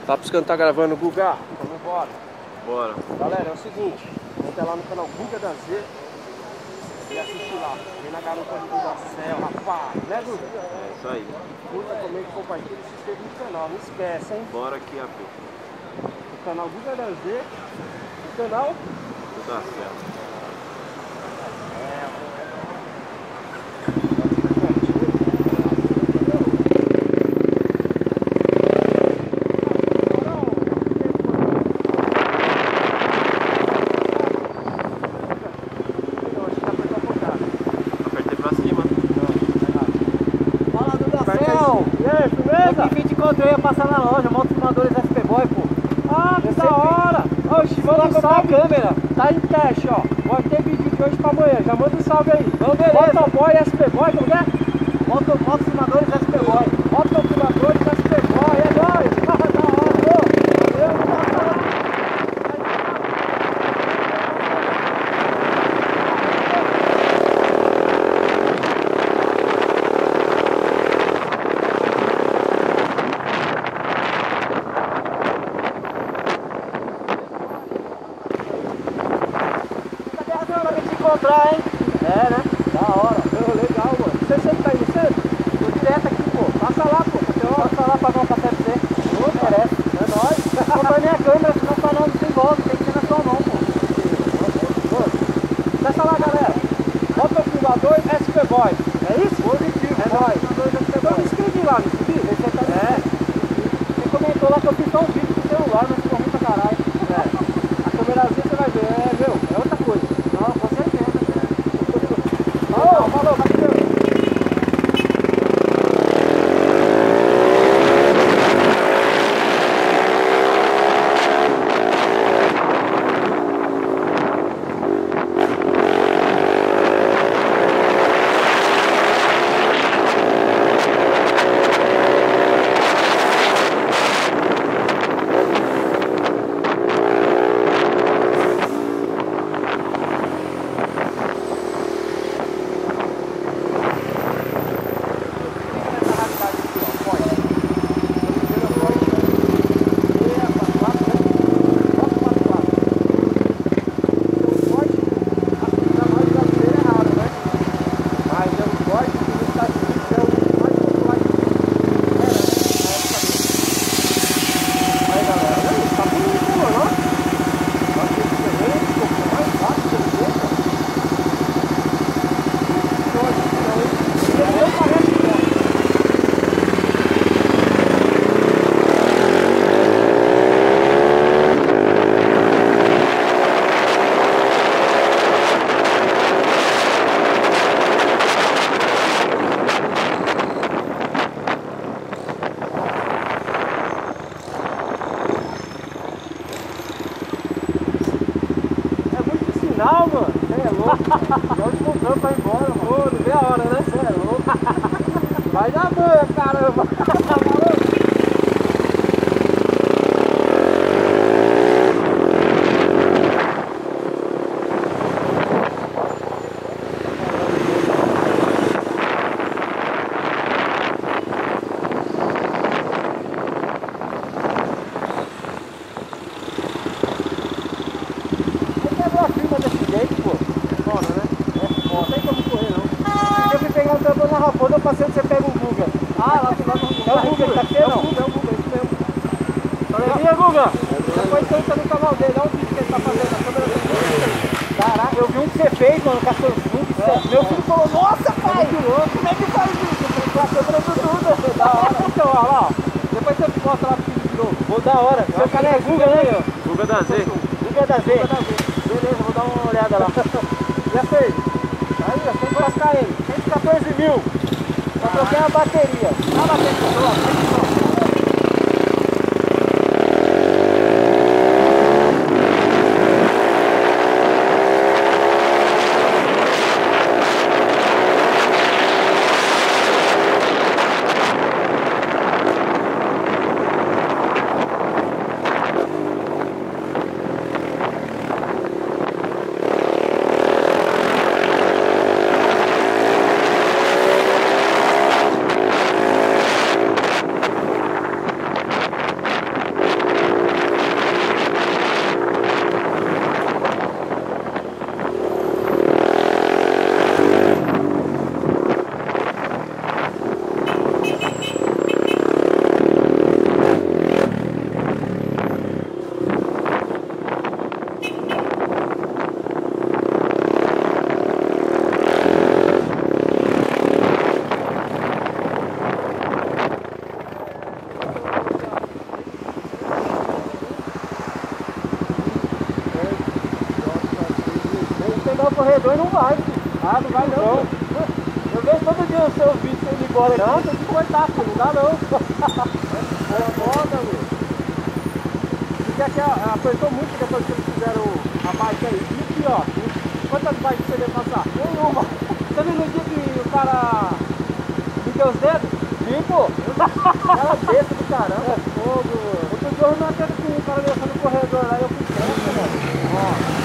Tá piscando, tá gravando, Guga? Vamos embora. Bora. Galera, é o seguinte, entra lá no canal Guga da Z e assiste lá. Vem na garota do Guga Céu, rapaz. Né, Guga? É isso aí. Curta, comente, compartilha e se inscreva no canal. Não esquece, hein? Bora aqui, AP. O canal Guga da Z, o canal... Tudo dá certo. Eu ia passar na loja, moto filmadores SP Boy, pô. Ah, que da hora! Oxi, manda um salve. A câmera. Tá em teste, ó. Vai ter vídeo de hoje pra amanhã. Já manda um salve aí. Então, beleza. Motoboy SP Boy, como é? Moto filmadores SP Boy. Moto filmadores SP Boy, é nóis! Da hora, encontrar, hein? É, né? Da hora. Legal, mano. Você sempre tá indo cedo? Tô direto aqui, pô. Passa lá, pô. Passa lá pra dar um café pra você. Opa. Merece. É nóis. Comprei minha câmera, senão o canal não tem volta. Tem que ser na sua mão, pô. Desce lá, galera. Moto filmador SP Boy. É isso? Positivo. É nóis. Eu me inscrevi lá, me inscrevi? É. Você comentou lá que eu fiz só um vídeo com o celular, mas ficou ruim pra caralho. É. A câmerazinha você vai ver. É, meu. É outra coisa. Não, com certeza. Falou, valeu. Não, mano, você é louco. É onde comprou pra ir embora, mano. Pô, não vê a hora, né? Você é louco. Vai dar banho, caramba. Quando eu passei, você pega o Guga. Ah, lá no Guga. É o Guga que tá aqui? É o Guga, isso mesmo. Valeu, Guga. Depois você entra no canal dele, olha o vídeo que ele tá fazendo, a câmera dele. Caraca, eu vi um que você fez, mano, com a Samsung. Meu filho falou, nossa, pai, como é que faz isso? Eu falei, com a câmera do Duda. Da hora. Então, olha lá, ó. Depois você mostra lá pro filho de novo. Vou da hora. Seu canal é Guga, né? Guga da Z. Guga da Z. Beleza, vou dar uma olhada lá. Já fez? Aí, ó, tem que lascar ele. 114 mil. Só troquei a bateria. A bateria, no corredor e não vai, filho. Ah, não vai não. Eu vejo todo dia o seu vídeo indo embora aqui. Não, tem que cortar, filho. Não dá não. É foda, meu. Porque aqui apertou muito depois que eles fizeram a bike aí. E aqui, ó. Quantas bikes você deve passar? Nenhuma. Você viu no dia que o cara me deu os dedos? Sim, pô. Cara besta do caramba. É fogo, mano. Outro dia eu arrumei até com o cara deixando no corredor lá e eu fui certo, mano. Ó.